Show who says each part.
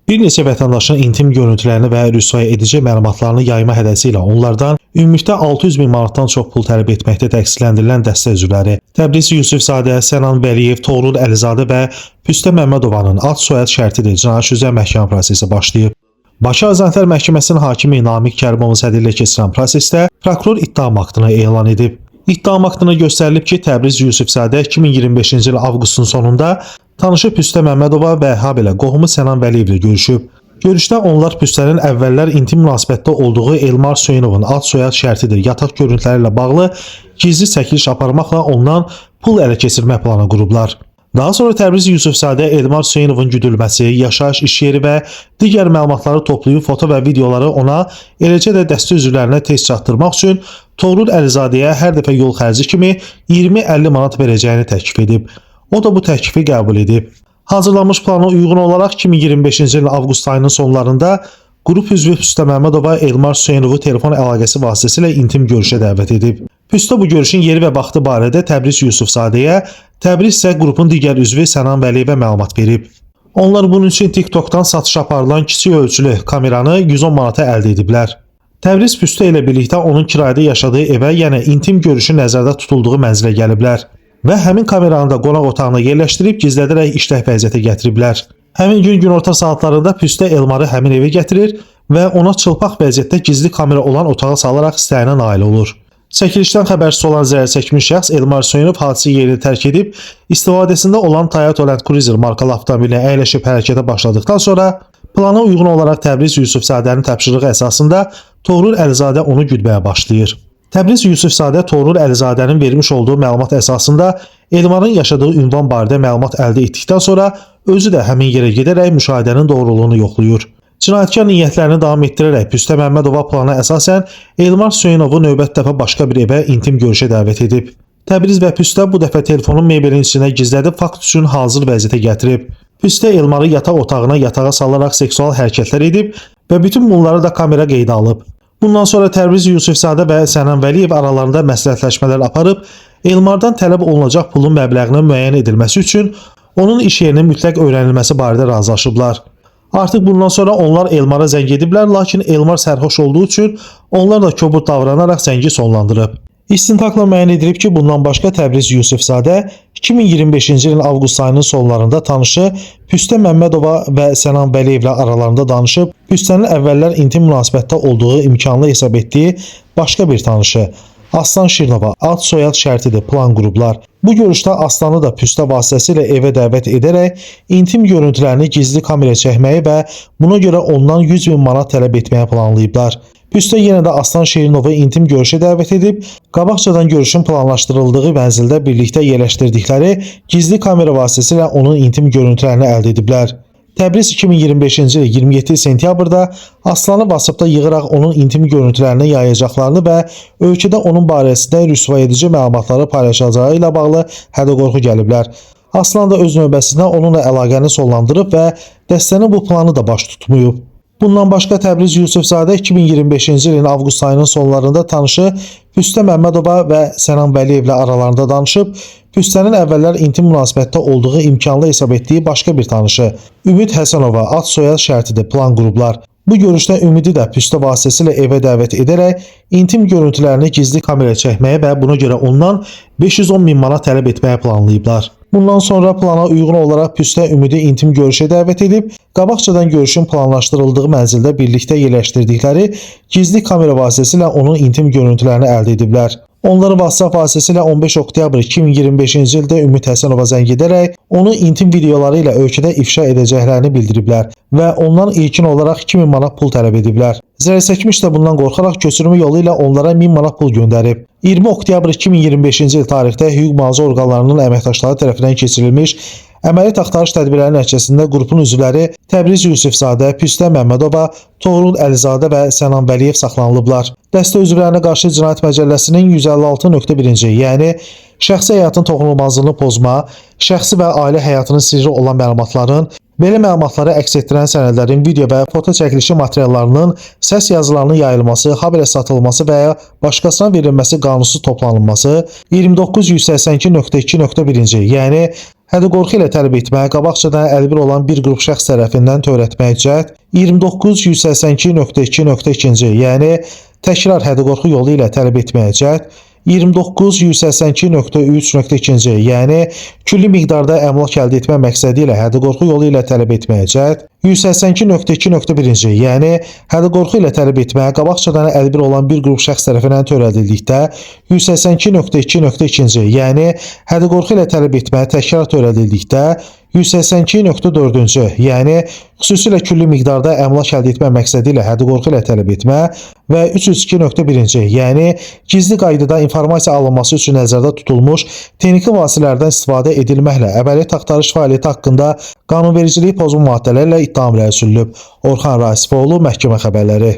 Speaker 1: Bir neçə vətəndaşın intim görüntülərini və rüsvay edici məlumatlarını yayma hədəsi ilə onlardan ümumilikdə 600 min manatdan çox pul tələb etməkdə təqsirləndirilən dəstə üzvləri Təbriz Yusifzadə, Sənan Vəliyev, Toğrul Əlizadə və Püstə Məmmədovanın ad soyad şərtidir cinayət üzrə məhkəmə prosesi başlayıb. Bakı Azərbaycan Məhkəməsinin hakimi Namiq Kərimovun sədrliyi ilə keçirilən prosesdə prokuror ittiham aktını elan edib. İttiham aktında göstərilib ki, Təbriz Yusifzadə 2025-ci il avqustun sonunda tanışı Püstə Məmmədova və habelə qohumu Sənan Vəliyevlə görüşüb. Görüşdə onlar Püstənin əvvəllər intim münasibətdə olduğu Elmar Söyünovun ad soyad şərtidir yataq görüntüləri ilə bağlı gizli çəkiliş aparmaqla ondan pul ələ keçirmə planı qurublar. Daha sonra Təbriz Yusifzadə Elmar Söyünovun güdülməsi, yaşayış iş yeri və digər məlumatları toplayıb foto və videoları ona, eləcə də dəstə üzvlərinə tez çatdırmaq üçün Toğrul Əlizadəyə hər dəfə yol xərci kimi 20-50 manat verəcəyini təklif edib. O da bu təklifi qəbul edib. Hazırlanmış plana uyğun olaraq 2025-ci ilin avqust ayının sonlarında qrup üzvü Püstə Məmmədova Elmar Söyünovu telefon əlaqəsi vasitəsilə intim görüşə dəvət edib. Püstə bu görüşün yeri və vaxtı barədə Təbriz Yusifzadəyə, Təbriz isə qrupun digər üzvü Sənan Vəliyevə məlumat verib. Onlar bunun üçün TikTokdan satış aparılan kiçik ölçülü kameranı 110 manata əldə ediblər. Təbriz Püstə ilə birlikdə onun kirayədə yaşadığı evə, yəni intim görüşü nəzərdə tutulduğu mənzilə gəliblər və həmin kameranı da qonaq otağına yerləşdirib gizlədərək işlək vəziyyətə gətiriblər. Həmin gün günorta saatlarında Püstə Elmarı həmin evə gətirir və ona çılpaq vəziyyətdə gizli kamera olan otağa salaraq istəyinə nail olur. Çəkilişdən xəbərsiz olan zərər çəkmiş şəxs Elmar Söyünov hadisə yerini tərk edib, istifadəsində olan Toyota Land Cruiser markalı avtomobilə əyləşib hərəkətə başladıktan sonra plana uyğun olaraq Təbriz Yusifzadənin tapşırığı əsasında Toğrul Əlizadə onu güdməyə başlayır. Təbriz Yusifzadə Toğrul Əlizadənin vermiş olduğu məlumat əsasında Elmarın yaşadığı ünvan barədə məlumat əldə etdikdən sonra özü də həmin yerə gedərək müşahidənin doğruluğunu yoxlayır. Cinayətkar niyyətlərini davam etdirərək Püstə Məmmədova plana əsasən Elmar Söyünovu növbət dəfə başqa bir evə intim görüşə dəvət edib. Təbriz və Püstə bu dəfə telefonun mebelin içinə gizlədib fakt üçün hazır vəziyyətə gətirib. Püstə Elmarı yataq otağına yatağa salaraq seksual hərəkətlər edib və bütün bunları da kamera qeydə alıb. Bundan sonra Təbriz Yusifzadə və Sənan Vəliyev aralarında məsləhətləşmələr aparıb, Elmardan tələb olunacaq pulun məbləğinin müəyyən edilməsi üçün onun iş yerinin mütləq öyrənilməsi barədə razılaşıblar. Artıq bundan sonra onlar Elmara zəng ediblər, lakin Elmar sərxoş olduğu üçün onlar da kobud davranaraq zəngi sonlandırıb. İstintaqla müəyyən edilib ki, bundan başqa Təbriz Yusifzadə 2025-ci ilin avqust ayının sonlarında tanışı Püstə Məmmədova və Sənan Vəliyevlə aralarında danışıb, Püstənin əvvəllər intim münasibətdə olduğu imkanlı hesab etdiyi başqa bir tanışı Aslan Şirnova ad soyad şərtidir plan qurublar. Bu görüşdə Aslanı da Püstə vasitəsilə evə dəvət edərək intim görüntülərini gizli kameraya çəkməyi və buna görə ondan 100 min manat tələb etməyi planlayıblar. Püstə yenə də Aslan Şirinovu intim görüşə dəvət edib, qabaqcadan görüşün planlaşdırıldığı mənzildə birlikdə yerləşdirdikləri gizli kamera vasitəsilə onun intim görüntülərini əldə ediblər. Təbriz 2025-ci il 27 sentyabrda Aslanı WhatsApp-da yığıraq onun intim görüntülərini yayacaqlarını və ölkədə onun barəsində rüsvay edici məlumatları paylaşacağı ilə bağlı hədə-qorxu gəliblər. Aslan da öz növbəsində onunla əlaqəni sonlandırıb və dəstənin bu planı da baş tutmayıb. Bundan başqa Təbriz Yusifzadə 2025-ci ilin avqust ayının sonlarında tanışı Püstə Məmmədova və Sənan Vəliyevlə aralarında danışıb, Püstənin əvvəllər intim münasibətdə olduğu imkanlı hesab etdiyi başqa bir tanışı Ümid Həsənova ad soyad şərtidir plan qurublar. Bu görüşdə Ümidi də Püstə vasitəsilə evə dəvət edərək intim görüntülərini gizli kameraya çəkməyə və buna görə ondan 510 min manat tələb etməyə planlayıblar. Bundan sonra plana uyğun olaraq Püstə Ümidi intim görüşə dəvət edib, qabaqcadan görüşün planlaşdırıldığı mənzildə birlikdə yerləşdirdikləri gizli kamera vasitəsilə onun intim görüntülərini əldə ediblər. Onları WhatsApp vasitəsilə 15 oktyabr 2025-ci ildə Ümid Həsənova zəng edərək onu intim videoları ilə ölkədə ifşa edəcəklərini bildiriblər və ondan ilkin olaraq 2000 manat pul tələb ediblər. Zərərçəkmiş də bundan qorxaraq köçürmə yolu ilə onlara 1000 manat pul göndərib. 20 oktyabr 2025-ci il tarixdə hüquq mühafizə orqanlarının əməkdaşları tərəfindən keçirilmiş əməliyyat axtarış tədbirləri nəticəsində qrupun üzvləri Təbriz Yusifzadə, Püstə Məmmədova, Toğrul Əlizadə və Sənan Vəliyev saxlanılıblar. Dəstə üzvlərinə qarşı Cinayət Məcəlləsinin 156.1-ci, yəni şəxsi həyatın toxunulmazlığını pozma, şəxsi və ailə həyatının sirri olan məlumatların, belə məlumatları əks etdirən sənədlərin video və foto çəkilişi materiallarının səs yazılarının yayılması, habelə satılması və ya başqasına verilməsi qanunsuz toplanılması, 2982.2.1-ci, yəni hədi-qorxu ilə tələb etməyə qabaqcadan əlbir olan bir qrup şəxs tərəfindən törətməyə cəhd 29.182.2.2, yəni təkrar hədi-qorxu yolu ilə tələb etməyə cəhd 29.182.3.2, yəni külli miqdarda əmlak əldə etmə məqsədi ilə hədi-qorxu yolu ilə tələb etməyə cəhd 182.2.1, yəni hədi-qorxu ilə tələb etməyə qabaqcadan əlbir olan bir qrup şəxs tərəfindən törədildikdə 182.2.2, yəni hədi-qorxu ilə tələb etməyə təkrar törədildikdə 182.4, yəni xüsusilə külli miqdarda əmlak əldə etmə məqsədi ilə hədi-qorxu ilə tələb etmə və 302.1, yəni gizli qaydada informasiya alınması üçün nəzərdə tutulmuş texniki vasitələrdən istifadə edilməklə əməliyyat axtarış fəaliyyəti haqqında qanunvericiliyi pozma maddələrlə ittiham irəli sürülüb. Orxan Rasifoğlu, Məhkəmə Xəbərləri.